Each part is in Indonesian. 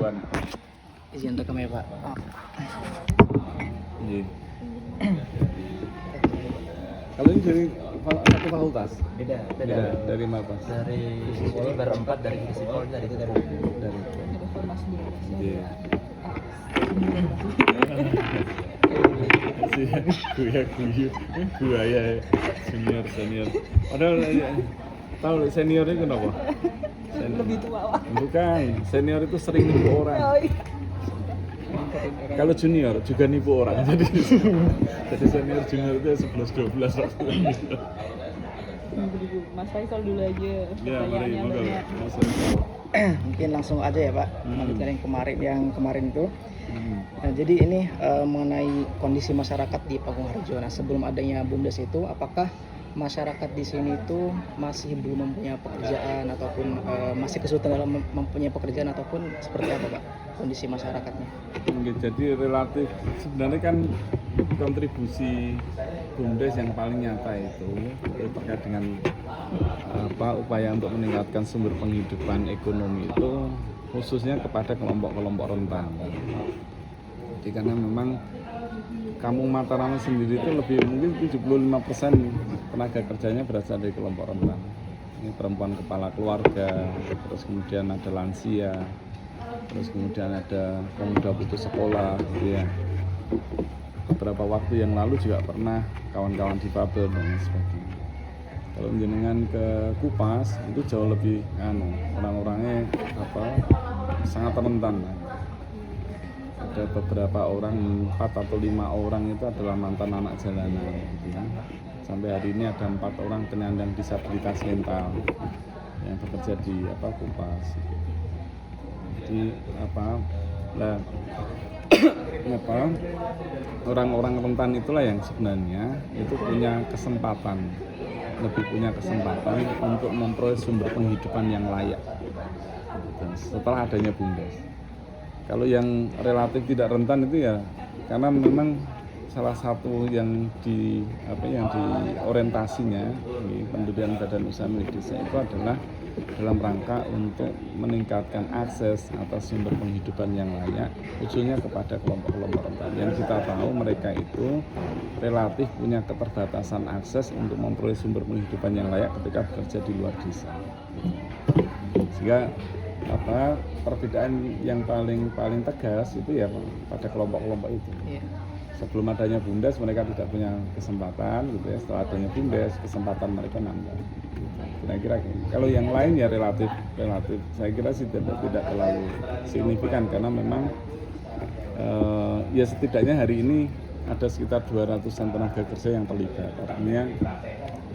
Ridwan. Izin untuk kami Pak. Iya. Kalau ini dari satu fakultas? Beda. Dari mana? Dari ini berempat dari sipol dari itu dari. Iya. Gue ya senior. Padahal tahu senior itu kenapa? Lebih tua. Bukan, senior itu sering nipu orang. Kalau junior juga nipu orang. Jadi senior junior itu 11-12 waktu. Mas Faisal dulu aja. Ya, mari Pertanyaannya monggo. banyak. Mungkin langsung aja ya Pak. Lanjutkan yang kemarin itu. Nah, jadi ini mengenai kondisi masyarakat di Panggung Harjo. Nah, sebelum adanya BUMDes itu, apakah masyarakat di sini itu masih belum mempunyai pekerjaan ataupun masih kesulitan dalam mempunyai pekerjaan ataupun seperti apa Pak kondisi masyarakatnya? Jadi relatif sebenarnya kan kontribusi BUMDes yang paling nyata itu terkait dengan upaya untuk meningkatkan sumber penghidupan ekonomi itu khususnya kepada kelompok-kelompok rentan. Jadi karena memang Kampung Mataram sendiri itu lebih mungkin 75% tenaga kerjanya berasal dari kelompok rentan. Ini perempuan kepala keluarga, terus kemudian ada lansia, terus kemudian ada pemuda putus sekolah, gitu ya. Beberapa waktu yang lalu juga pernah kawan-kawan difabel dan lain sebagainya. Kalau jenengan ke Kupas itu jauh lebih orang-orangnya sangat rentan. Ada beberapa orang, 4 atau 5 orang itu adalah mantan anak jalanan gitu ya. Sampai hari ini ada 4 orang penyandang disabilitas mental yang bekerja di Kupas. Jadi orang-orang rentan itulah yang sebenarnya itu lebih punya kesempatan untuk memperoleh sumber penghidupan yang layak setelah adanya BUMDes. Kalau yang relatif tidak rentan itu ya karena memang salah satu yang orientasinya di pendirian badan usaha milik desa itu adalah dalam rangka untuk meningkatkan akses atas sumber penghidupan yang layak khususnya kepada kelompok-kelompok rentan yang kita tahu mereka itu relatif punya keterbatasan akses untuk memperoleh sumber penghidupan yang layak ketika bekerja di luar desa. Sehingga perbedaan yang paling tegas itu ya pada kelompok-kelompok itu. Sebelum adanya BUMDes mereka tidak punya kesempatan gitu ya. Setelah adanya BUMDes kesempatan mereka nambah. Kira-kira kalau yang lain ya relatif saya kira sih tidak terlalu signifikan karena memang ya setidaknya hari ini ada sekitar 200-an tenaga kerja yang terlibat. Artinya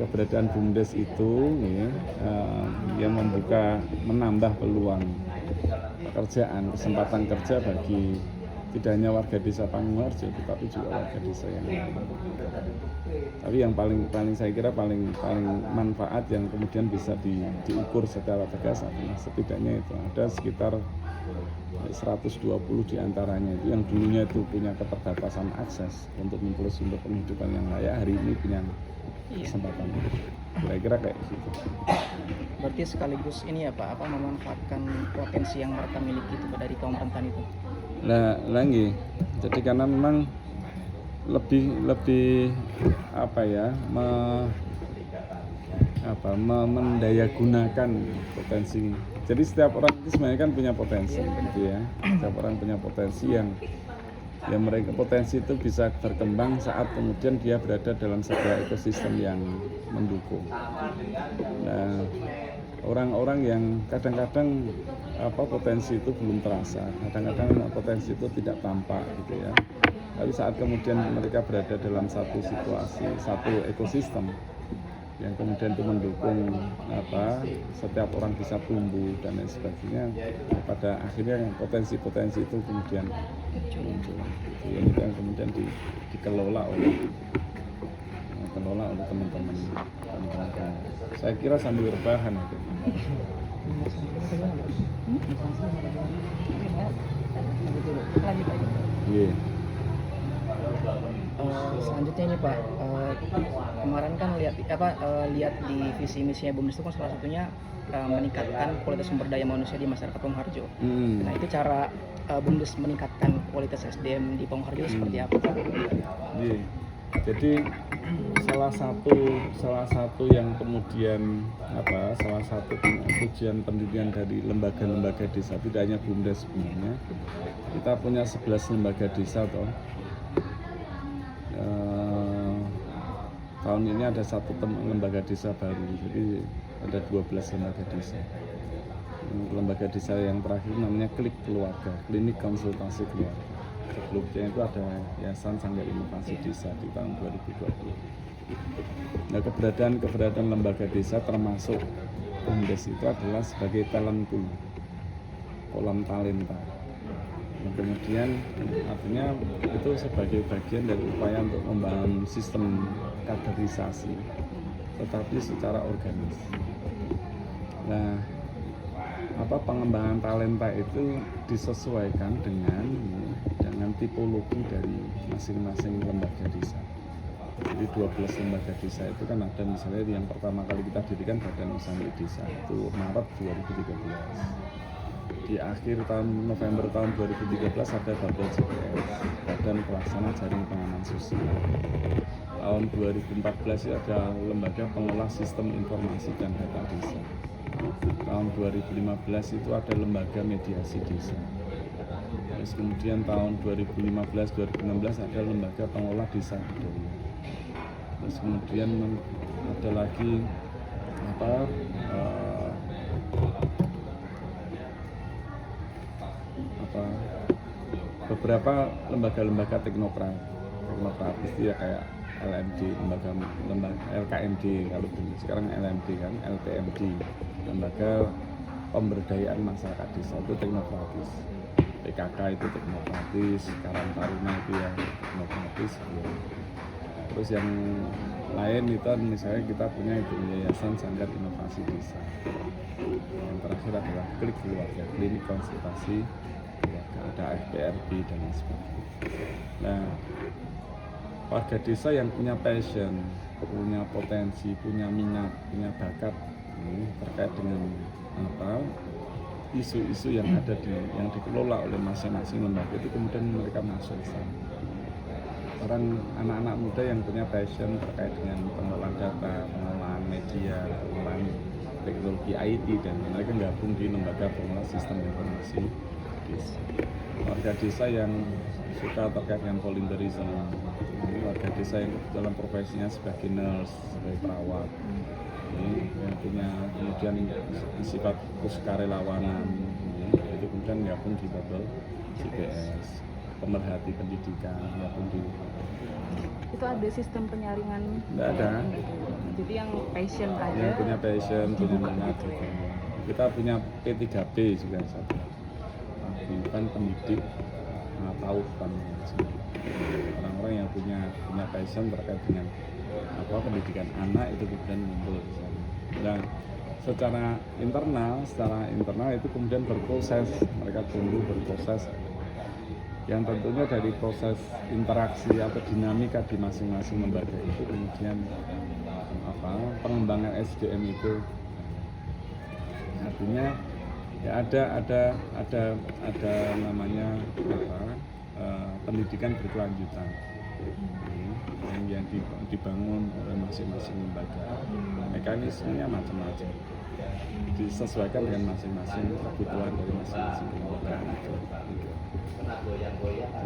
keberadaan BUMDes itu yang menambah peluang pekerjaan, kesempatan kerja bagi tidak hanya warga desa Panggung Harjo tetapi juga warga desa yang lain. Tapi yang paling saya kira paling manfaat yang kemudian bisa diukur secara tegas adalah setidaknya itu ada sekitar 120 diantaranya itu yang dulunya itu punya keterbatasan akses untuk memperoleh sumber penghidupan yang layak hari ini punya kesempatan. Kira-kira kayak gitu. Berarti sekaligus ini ya Pak, memanfaatkan potensi yang mereka miliki itu dari kaum rentan itu. Lagi. Jadi karena memang lebih mendayagunakan potensi. Jadi setiap orang itu sebenarnya kan punya potensi, gitu ya. Setiap orang punya potensi yang mereka potensi itu bisa berkembang saat kemudian dia berada dalam sebuah ekosistem yang mendukung. Nah, orang-orang yang kadang-kadang potensi itu belum terasa, kadang-kadang potensi itu tidak tampak gitu ya. Tapi saat kemudian mereka berada dalam satu situasi, satu ekosistem yang kemudian itu mendukung setiap orang bisa tumbuh dan lain sebagainya, pada akhirnya potensi-potensi itu kemudian muncul. Itu yang kemudian dikelola oleh teman-teman. Saya kira sambil rebahan itu. Lanjut aja. Iya. Selanjutnya ini Pak, kemarin kan lihat di visi misinya BUMDes itu kan salah satunya meningkatkan kualitas sumber daya manusia di masyarakat Pamungharjo. Nah itu cara BUMDes meningkatkan kualitas SDM di Pamungharjo seperti apa Pak? Iya. Jadi salah satu yang kemudian salah satu tujuan pendidikan dari lembaga-lembaga desa, tidak hanya BUMDes sebenarnya, kita punya 11 lembaga desa toh. Tahun ini ada satu lembaga desa baru, jadi ada 12 lembaga desa. Lembaga desa yang terakhir namanya Klik Keluarga, Klinik Konsultasi Keluarga. Sebelumnya itu ada Yayasan Sanggar Inovasi Desa di tahun 2020. Nah, keberadaan lembaga desa termasuk BUMDes itu adalah sebagai talent pool, kolam talenta. Nah, kemudian artinya itu sebagai bagian dari upaya untuk membangun sistem kaderisasi, tetapi secara organis. Nah, pengembangan talenta itu disesuaikan dengan tipologi dari masing-masing lembaga desa. Jadi 12 lembaga desa itu kan ada, misalnya yang pertama kali kita dirikan Badan Usaha Milik Desa itu Maret 2013. Di akhir November tahun 2013 ada BPJS, Badan Pelaksana Jaring Pengaman Sosial. Tahun 2014 itu ada Lembaga Pengelola Sistem Informasi dan Data Desa. Tahun 2015 itu ada Lembaga Mediasi Desa. Terus kemudian tahun 2015-2016 ada Lembaga Pengelola Desa Budaya. Terus kemudian ada lagi beberapa lembaga-lembaga teknokratis ya, kayak LMD, lembaga LKMD kalau dulu, sekarang LMD kan, LPMD, lembaga pemberdayaan masyarakat desa itu teknokratis. PKK itu teknokratis, Karang Taruna itu yang teknokratis. Ya. Terus yang lain itu misalnya kita punya itu Yayasan Sanggar Inovasi Desa. Yang terakhir adalah Klik Keluarga, Klinik Konsultasi Keluarga, ada FPRB dan lain sebagainya. Nah, warga desa yang punya passion, punya potensi, punya minat, punya bakat terkait dengan isu-isu yang ada yang dikelola oleh masing-masing lembaga itu, kemudian mereka masuk ke sana. Orang anak-anak muda yang punya passion terkait dengan pengelolaan data, pengelolaan media, pengelolaan teknologi IT, dan mereka gabung di lembaga pengelola sistem informasi desa. Warga desa yang suka terkait dengan volunteerism, warga desa yang dalam profesinya sebagai nurse, sebagai perawat, yang punya kemudian sifat sukarelawanan, itu kemudian gabung di bubble CPS, pemerhati pendidikan, gabung di. Itu ada sistem penyaringan? Tidak ada. Jadi yang passion aja. Yang punya passion, punya minat gitu. Kita punya P3B juga satu. Bukan pendidik, tautan. Orang-orang yang punya passion terkait dengan pendidikan anak itu kemudian muncul di sana. Dan secara internal itu kemudian berproses, mereka tumbuh berproses, yang tentunya dari proses interaksi atau dinamika di masing-masing lembaga itu kemudian pengembangan SDM itu artinya ya ada namanya pendidikan berkelanjutan yang dibangun oleh masing-masing lembaga. Mekanismenya macam-macam, disesuaikan dengan masing-masing kebutuhan dari masing-masing lembaga itu.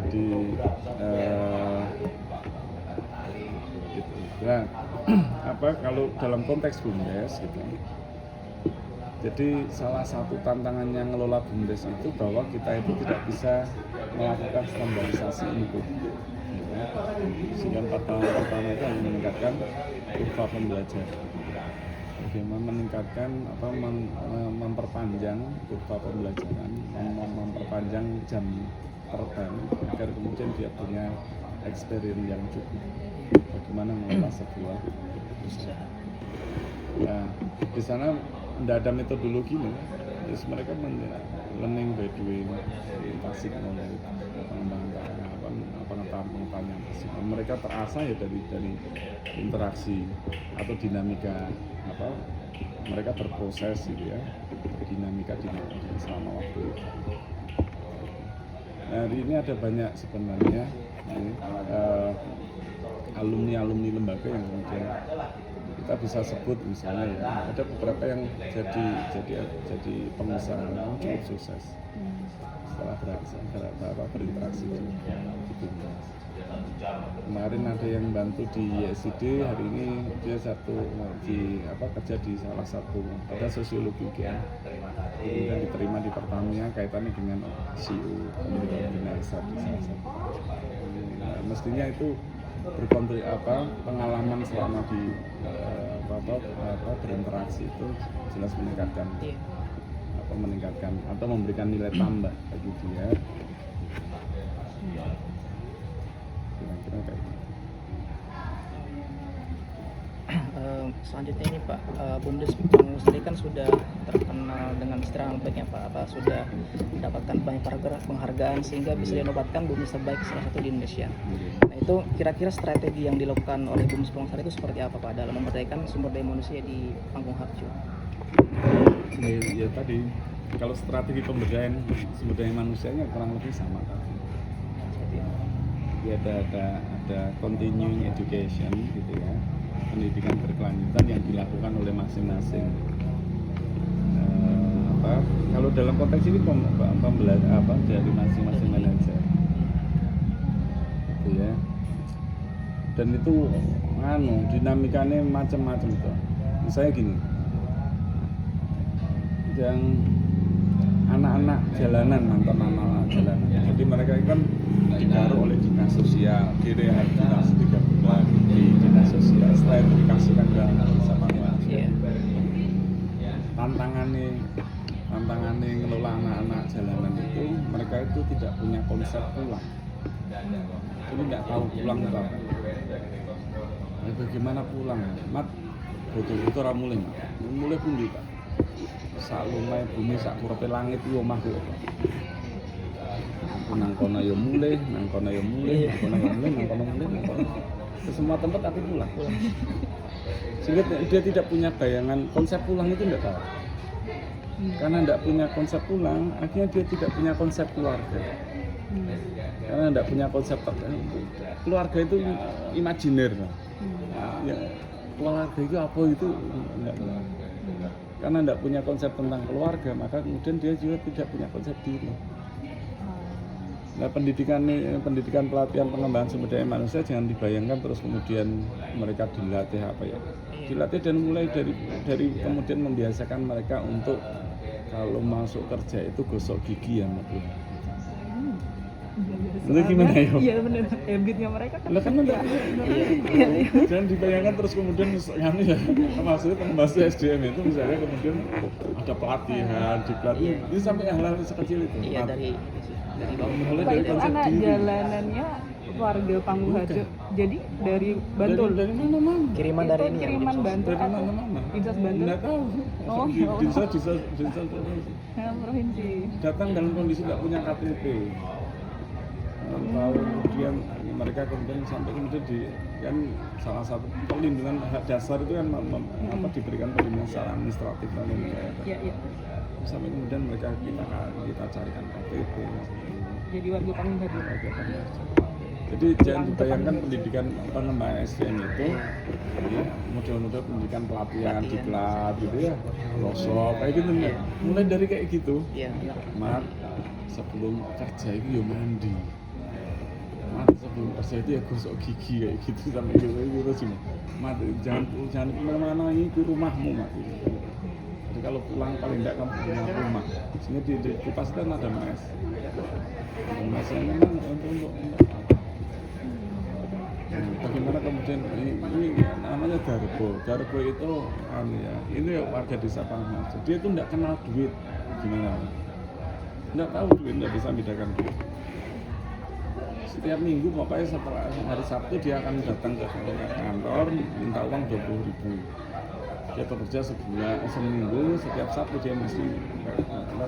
Jadi gitu. Nah, kalau dalam konteks BUMDes gitu. Jadi salah satu tantangan yang ngelola BUMDes itu bahwa kita itu tidak bisa melakukan standarisasi input. Sehingga 4 tahun pertama itu hanya meningkatkan kurva pembelajaran. Bagaimana meningkatkan memperpanjang kurva pembelajaran, memperpanjang jam terbang agar kemudian dia punya experience yang cukup. Bagaimana mengelola sebuah usaha. Nah, di sana tidak ada metodologinya. Terus mereka learning by doing, basic knowledge, pengembangan pengetahuan yang bersifat. Mereka terasah ya dari interaksi atau dinamika apa mereka berproses gitu ya, dinamika selama waktu itu. Nah, hari ini ada banyak sebenarnya alumni lembaga yang kemudian kita bisa sebut misalnya ya, ada beberapa yang jadi pengusaha yang cukup sukses setelah berinteraksi di BUMDes. Kemarin ada yang bantu di YSID, hari ini dia kerja di salah satu pada sosiologi UGM, kemudian diterima di Pertamina kaitannya dengan CEO Indonesia di salah satu. Nah, mestinya itu pengalaman selama di berinteraksi itu jelas meningkatkan atau memberikan nilai tambah bagi dia. Kira-kira kayak gitu. Selanjutnya ini Pak, BUMDes Bidang Lestari kan sudah terkenal dengan istilah baiknya Pak, sudah mendapatkan banyak penghargaan sehingga bisa dinobatkan BUMDes terbaik salah satu di Indonesia. Nah itu kira-kira strategi yang dilakukan oleh BUMDes Pamung Lestari itu seperti apa Pak dalam memberdayakan sumber daya manusia di Panggung Harjo? Ya tadi, kalau strategi pemberdayaan sumber daya manusianya kurang lebih sama tadi. Jadi ada continuing education gitu ya, pendidikan berkelanjutan yang dilakukan oleh masing-masing. Kalau dalam konteks ini pembelajaran dari masing-masing manajer, gitu ya. Dan itu dinamikanya macam-macam tuh. Misalnya gini, yang anak-anak jalanan, mantan anak jalanan. Jadi mereka kan digaruk oleh dinas sosial, direhabilitasi 3 bulan di dinas sosial. Setelah itu dikasihkan ke sama tantangannya ngelola anak-anak jalanan itu, mereka itu tidak punya konsep pulang. Jadi nggak tahu pulang itu apa. Nah, bagaimana pulang? Mat, betul-betul orang mulai pun juga. Sak lumai bumi sak kurepe langit yo omahku. Nang kono yo mulih, nang kono yo mulih, nang kono mulih. Ke semua tempat tapi pulang. Sehingga dia tidak punya bayangan konsep pulang itu enggak tahu. Karena enggak punya konsep pulang, akhirnya dia tidak punya konsep keluarga. Karena enggak punya konsep keluarga itu imajiner. Ya, keluarga itu apa itu enggak tahu. Karena tidak punya konsep tentang keluarga, maka kemudian dia juga tidak punya konsep diri. Nah, pendidikan pelatihan pengembangan sumber daya manusia jangan dibayangkan terus kemudian mereka dilatih dilatih dan mulai dari kemudian membiasakan mereka untuk kalau masuk kerja itu gosok gigi ya Mbak. Itu gimana ya? Iya benar, habitnya mereka kan. Lah kan enggak. Jangan dibayangkan terus kemudian kami ya, maksudnya pembahas SDM itu misalnya kemudian ada pelatihan, ini sampai hal-hal sekecil itu. Iya dari mulai dari Itu konsep anak diri. jalanannya warga Panggung Harjo. Jadi dari Bantul. Dari mana-mana. kiriman dari ini. Kiriman Bantul Dari atau mana-mana. Dinas Bantul? Nggak tahu. Oh, Desa provinsi. datang dalam kondisi tidak punya KTP. Lalu kemudian mereka kemudian sampai kemudian kan salah satu perlindungan hak dasar itu kan diberikan perlindungan secara administratif oleh negara. Iya. Sampai kemudian mereka kita carikan KTP. Jadi warga Panggung Harjo. Jadi jangan dibayangkan pendidikan pengembangan SDM itu ya, model-model pendidikan pelatihan diklat gitu ya, losok kayak gitu ya. Mulai dari kayak gitu. Iya. Mat, sebelum kerja itu ya mandi. Mat, sebelum kerja itu ya gosok gigi kayak gitu sampai gitu sih. Mat, jangan kemana-mana, ini ke rumahmu Mat. Jadi kalau pulang paling enggak kamu punya rumah. Sini di kipas kan ada mes. Mesnya memang untuk bagaimana kemudian ini namanya Darbo itu ini warga desa Panggung Harjo. Dia itu tidak kenal duit gimana, tidak tahu duit, tidak bisa membedakan duit. Setiap minggu pokoknya setelah hari Sabtu dia akan datang ke kantor minta uang 20.000. Dia bekerja seminggu, setiap Sabtu dia mesti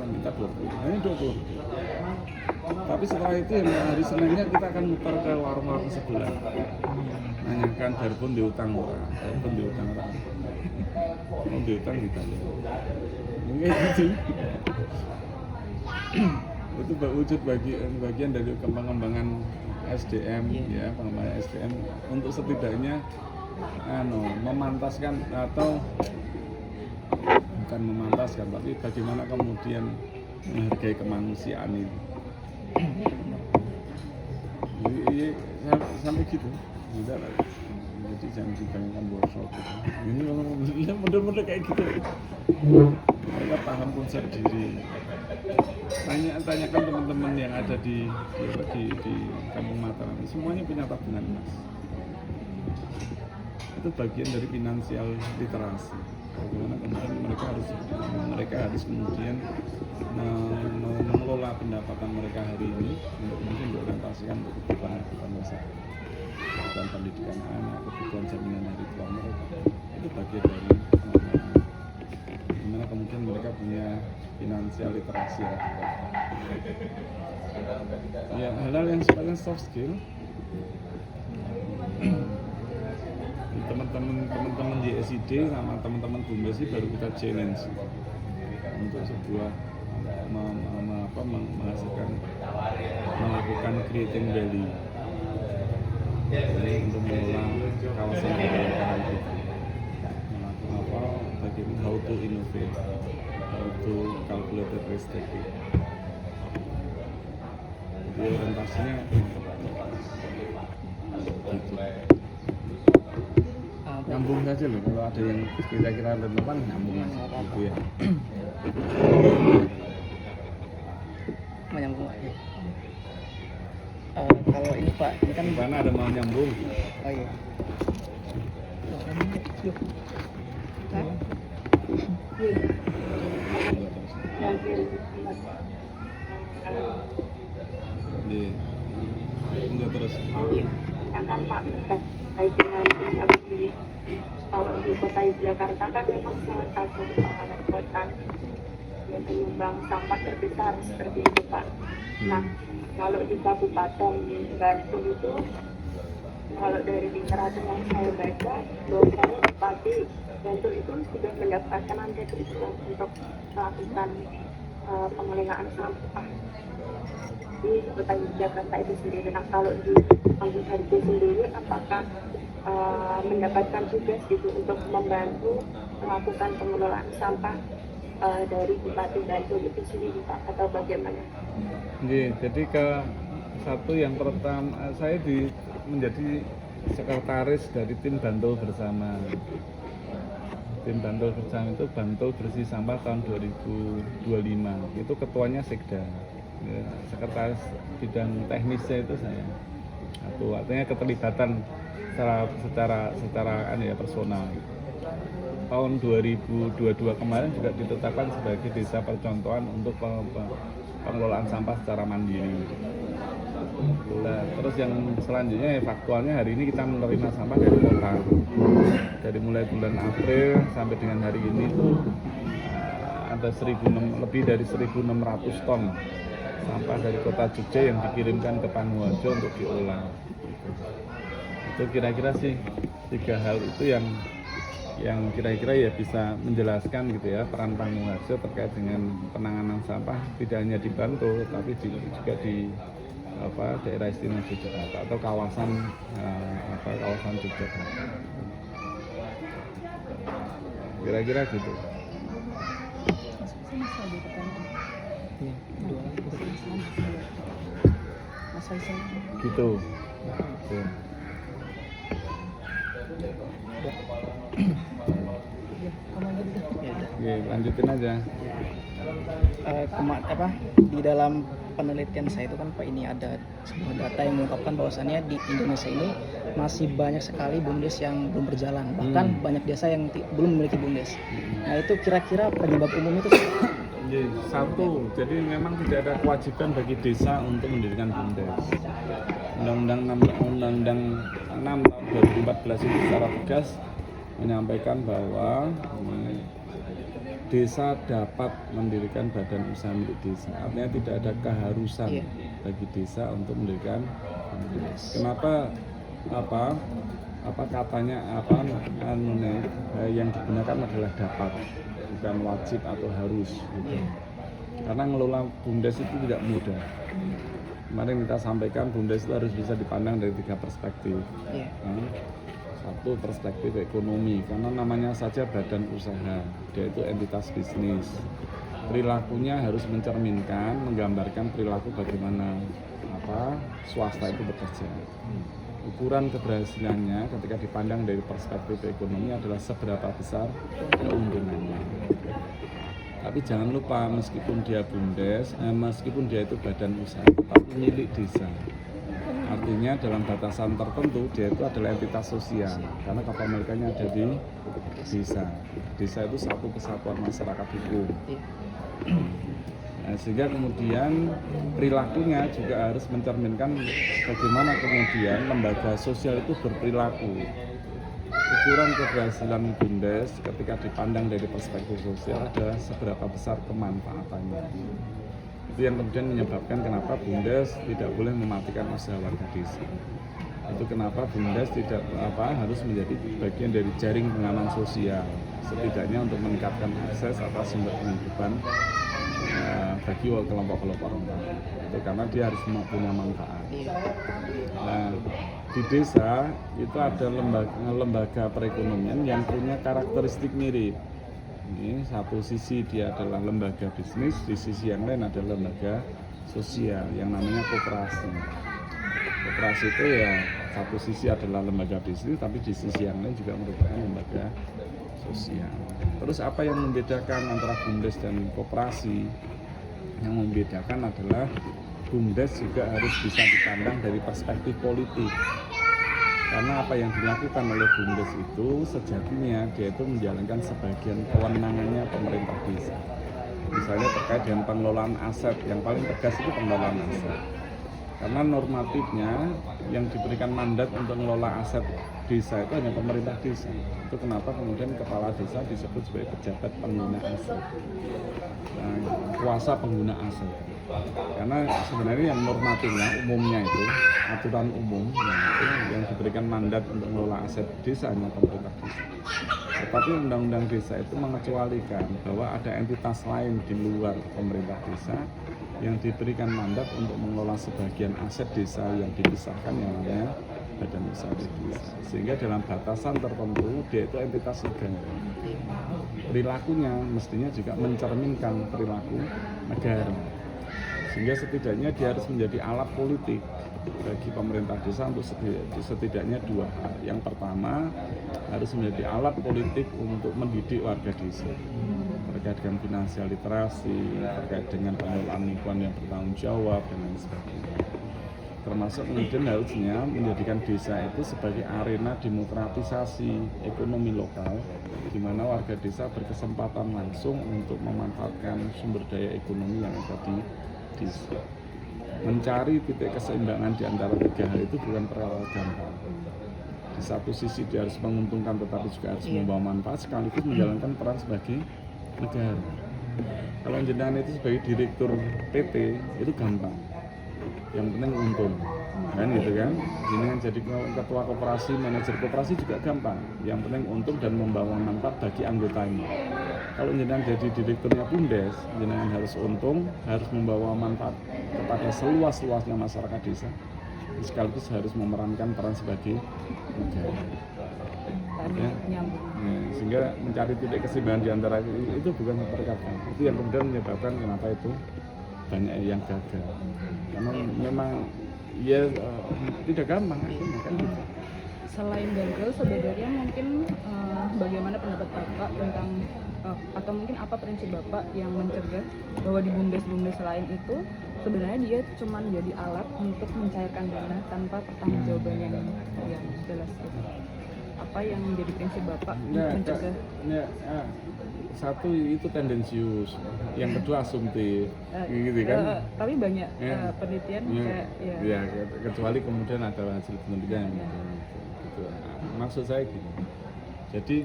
minta 20.000. Ini 20.000. Tapi setelah itu yang hari Seninnya kita akan muter ke warung-warung sebelah. Nanyakan darbun diutang ora, darbun diutang ora. Mau diutang kita. Kayak gitu. Itu wujud bagian dari pengembangan SDM ya, pengembangan SDM untuk setidaknya memantaskan atau bukan memantaskan, tapi bagaimana kemudian menghargai kemanusiaan ini. Jadi sampai gitu. Tidak lah. Jadi jangan dibayangkan workshop gitu. Ini memang bener-bener kayak gitu. Mereka paham konsep diri. Tanyakan teman-teman yang ada di Kampung Mataram, semuanya punya tabungan emas. Itu bagian dari finansial literasi. Bagaimana kemudian mereka harus kemudian mengelola pendapatan mereka hari ini untuk kemudian diorientasikan untuk kebutuhan masa depan, pendidikan anak, kebutuhan jaminan hari tua mereka. Itu bagian dari gimana kemudian mereka punya finansial literasi ya, hal-hal yang sifatnya soft skill. Teman-teman di SID sama teman-teman Bumdes sih baru kita challenge untuk sebuah melakukan creating value, jadi untuk mengelola kawasan budaya kita, bagaimana how to innovate, how to calculate the risk taking. Jadi orientasinya gitu. Nyambung saja loh, kalau ada yang kira-kira relevan nyambung aja gitu ya. Menyambung. Kalau ini Pak, ini kan Mana ada mau nyambung? oh iya. Iya. Enggak terus. Kan Pak, terkait dengan ini, kalau di kota Jakarta kan memang salah satu kota yang penyumbang sampah terbesar seperti itu Pak. Nah, kalau di Kabupaten Bantul itu, kalau dari literatur yang saya baca, bahwasanya Bupati Bantul itu sudah mendapatkan mandat untuk melakukan pengelolaan sampah di kota Jakarta itu sendiri. Nah, kalau di Panggung Harjo sendiri, apakah mendapatkan tugas gitu untuk membantu melakukan pengelolaan sampah dari Bupati Bantul itu sendiri Pak, atau bagaimana? Jadi satu yang pertama saya menjadi sekretaris dari tim Bantul Bersama. Tim Bantul Bersama itu Bantul Bersih Sampah tahun 2025. Itu ketuanya Sekda. Ya, sekretaris bidang teknisnya itu saya. Satu artinya keterlibatan secara personal. Tahun 2022 kemarin juga ditetapkan sebagai desa percontohan untuk pengelolaan sampah secara mandiri. Nah, terus yang selanjutnya faktualnya hari ini kita menerima sampah dari kota. Dari mulai bulan April sampai dengan hari ini itu ada lebih dari 1.600 ton sampah dari kota Jogja yang dikirimkan ke Panggung untuk diolah. Itu kira-kira sih 3 hal itu yang kira-kira ya bisa menjelaskan gitu ya peran Panggung terkait dengan penanganan sampah tidak hanya di Bantul tapi juga di daerah istimewa Yogyakarta atau kawasan Yogyakarta. Kira-kira gitu. Gitu. Oke, lanjutin aja. Di dalam penelitian saya itu kan Pak, ini ada sebuah data yang mengungkapkan bahwasannya di Indonesia ini masih banyak sekali BUMDes yang belum berjalan, bahkan banyak desa yang belum memiliki BUMDes. Nah, itu kira-kira penyebab umum itu Satu, jadi memang tidak ada kewajiban bagi desa untuk mendirikan BUMDes. Undang-Undang 6 tahun 2014 itu secara tegas menyampaikan bahwa desa dapat mendirikan badan usaha milik desa. Artinya tidak ada keharusan Iya. bagi desa untuk mendirikan BUMDes. Kenapa katanya yang digunakan adalah dapat, bukan wajib atau harus gitu. Karena ngelola BUMDes itu tidak mudah. Kemarin kita sampaikan BUMDes itu harus bisa dipandang dari 3 perspektif. Iya. Satu, perspektif ekonomi, karena namanya saja badan usaha, dia itu entitas bisnis. Perilakunya harus mencerminkan, menggambarkan perilaku bagaimana swasta itu bekerja. Ukuran keberhasilannya ketika dipandang dari perspektif ekonomi adalah seberapa besar keuntungannya. Tapi jangan lupa, meskipun dia BUMDes, meskipun dia itu badan usaha, tetap milik desa. Artinya dalam batasan tertentu dia itu adalah entitas sosial, karena kepemilikannya ada di desa. Desa itu satu kesatuan masyarakat hukum. Nah, sehingga kemudian perilakunya juga harus mencerminkan bagaimana kemudian lembaga sosial itu berperilaku. Ukuran keberhasilan BUMDes ketika dipandang dari perspektif sosial adalah seberapa besar kemanfaatannya. Itu yang kemudian menyebabkan kenapa BUMDes tidak boleh mematikan usaha warga desa. Itu kenapa BUMDes tidak harus menjadi bagian dari jaring pengaman sosial, setidaknya untuk meningkatkan akses atas sumber penghidupan bagi kelompok-kelompok rentan. Itu karena dia harus punya manfaat. Nah, di desa itu ada lembaga perekonomian yang punya karakteristik mirip. Ini satu sisi dia adalah lembaga bisnis, di sisi yang lain adalah lembaga sosial yang namanya koperasi. Koperasi itu ya satu sisi adalah lembaga bisnis, tapi di sisi yang lain juga merupakan lembaga sosial. Terus apa yang membedakan antara BUMDes dan koperasi? Yang membedakan adalah BUMDes juga harus bisa dipandang dari perspektif politik. Karena apa yang dilakukan oleh BUMDes itu sejatinya dia itu menjalankan sebagian kewenangannya pemerintah desa. Misalnya terkait dengan pengelolaan aset, yang paling tegas itu pengelolaan aset. Karena normatifnya yang diberikan mandat untuk mengelola aset desa itu hanya pemerintah desa. Itu kenapa kemudian kepala desa disebut sebagai pejabat pengguna aset, kuasa pengguna aset. Karena sebenarnya yang normatifnya umumnya itu aturan umum yang diberikan mandat untuk mengelola aset desa hanya pemerintah desa. Tetapi undang-undang desa itu mengecualikan bahwa ada entitas lain di luar pemerintah desa yang diberikan mandat untuk mengelola sebagian aset desa yang dipisahkan yang namanya badan usaha desa. Sehingga dalam batasan tertentu dia itu entitas negara. Perilakunya mestinya juga mencerminkan perilaku negara. Sehingga setidaknya dia harus menjadi alat politik bagi pemerintah desa untuk setidaknya 2 hal. Yang pertama, harus menjadi alat politik untuk mendidik warga desa terkait dengan finansial literasi, terkait dengan pengelolaan lingkungan yang bertanggung jawab dan lain sebagainya. Termasuk kemudian harusnya menjadikan desa itu sebagai arena demokratisasi ekonomi lokal, di mana warga desa berkesempatan langsung untuk memanfaatkan sumber daya ekonomi yang ada di desa. Mencari titik keseimbangan di antara 3 hal itu bukan perkara gampang. Di satu sisi dia harus menguntungkan tetapi juga harus membawa manfaat sekaligus menjalankan peran sebagai negara. Kalau jenengan itu sebagai direktur PT itu gampang, yang penting untung, kan gitu kan. Jenengan jadi ketua koperasi, manajer koperasi juga gampang, yang penting untung dan membawa manfaat bagi anggotanya. Kalau jenengan jadi direkturnya BUMDes, jenengan harus untung, harus membawa manfaat kepada seluas-luasnya masyarakat desa, sekaligus harus memerankan peran sebagai negara. Ya. Sehingga mencari titik keseimbangan di antara itu bukan perkara. Itu yang kemudian menyebabkan kenapa itu banyak yang gagal. Karena memang tidak gampang akhirnya kan gitu. Selain gagal, sebenarnya mungkin bagaimana pendapat Bapak tentang atau mungkin apa prinsip Bapak yang mencegah bahwa di BUMDes lain itu sebenarnya dia cuma jadi alat untuk mencairkan dana tanpa pertanggungjawaban yang jelas gitu. Apa yang menjadi prinsip Bapak untuk mencegah? Satu itu tendensius, yang kedua asumtif, gitu kan? Tapi banyak penelitian kecuali kemudian ada hasil penelitian yang gitu. Maksud saya gini, jadi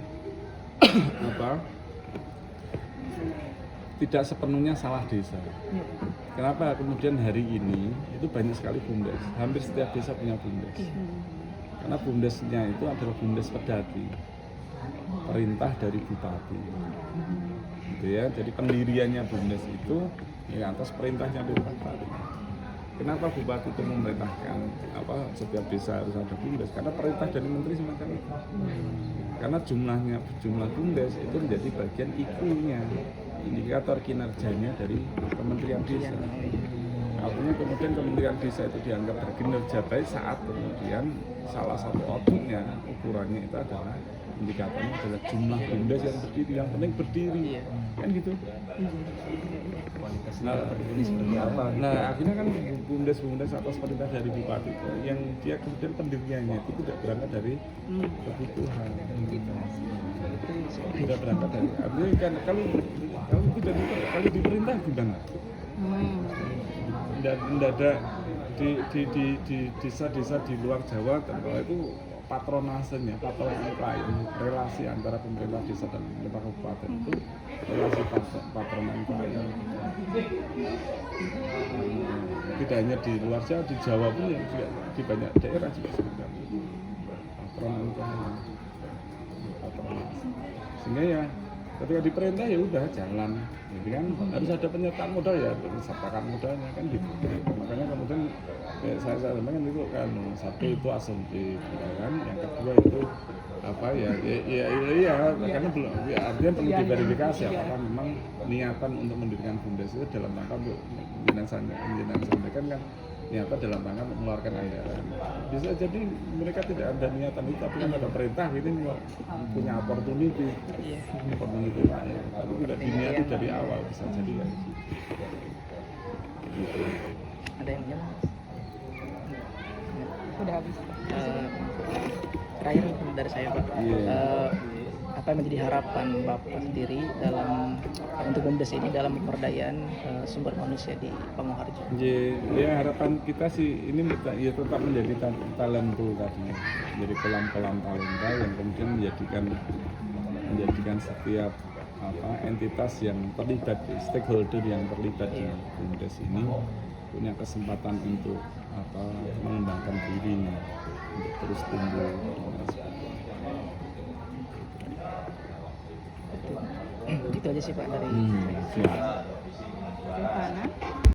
tidak sepenuhnya salah desa. Ya. Kenapa kemudian hari ini itu banyak sekali BUMDes, hampir setiap desa punya BUMDes. Karena BUMDesnya itu adalah BUMDes pedati, perintah dari bupati. Gitu ya, jadi pendiriannya BUMDes itu ya atas perintahnya dari bupati. Kenapa bupati itu memerintahkan setiap desa harus ada BUMDes? Karena perintah dari menteri semacam itu. Karena jumlah BUMDes itu menjadi bagian IKU-nya, indikator kinerjanya dari Kementerian Desa. Artinya kemudian Kementerian Desa itu dianggap berkinerja baik saat kemudian salah satu outputnya, ukurannya itu adalah indikatornya adalah jumlah BUMDes yang berdiri, yang penting berdiri, kan gitu. Nah, akhirnya kan BUMDes atas perintah dari bupati itu, yang dia kemudian pendiriannya itu tidak berangkat dari kebutuhan, tidak berangkat dari. Artinya kan kalau tidak kalau diperintah gimana? Tidak ada di desa-desa di luar Jawa, kalau itu patronasenya, patronan klien, relasi antara pemerintah desa dan pemerintah kabupaten itu relasi patronan klien. Tidak hanya di luar Jawa, di Jawa pun yang juga di banyak daerah juga sebenarnya patronan klien, patronan. Sehingga ya ketika diperintah ya udah jalan, gitu kan. Harus ada penyertaan modal ya, sertakan modalnya kan gitu. Makanya kemudian saya sampaikan itu kan satu itu asumsi, ya kan. Yang kedua itu karena belum, artinya perlu diverifikasi apakah memang niatan untuk mendirikan BUMDes itu dalam rangka untuk sampaikan kan niatan dalam rangka untuk mengeluarkan anggaran. Bisa jadi mereka tidak ada niatan itu, tapi kan ada perintah gitu nih, punya opportunity lain, tapi tidak diniati dari awal, bisa jadi kayak gitu. Ada yang jawab? Sudah habis. Terakhir dari saya Pak, apa yang menjadi harapan Bapak sendiri dalam untuk BUMDes ini dalam pemberdayaan sumber manusia di Pangurajo? Ya harapan kita sih ini ya tetap menjadi talent pool tadi, jadi kolam-kolam talenta yang kemudian menjadikan setiap entitas yang terlibat, stakeholder yang terlibat di BUMDes ini punya kesempatan untuk mengembangkan diri, untuk terus tumbuh. Itu aja sih Pak dari Siap. Rifana.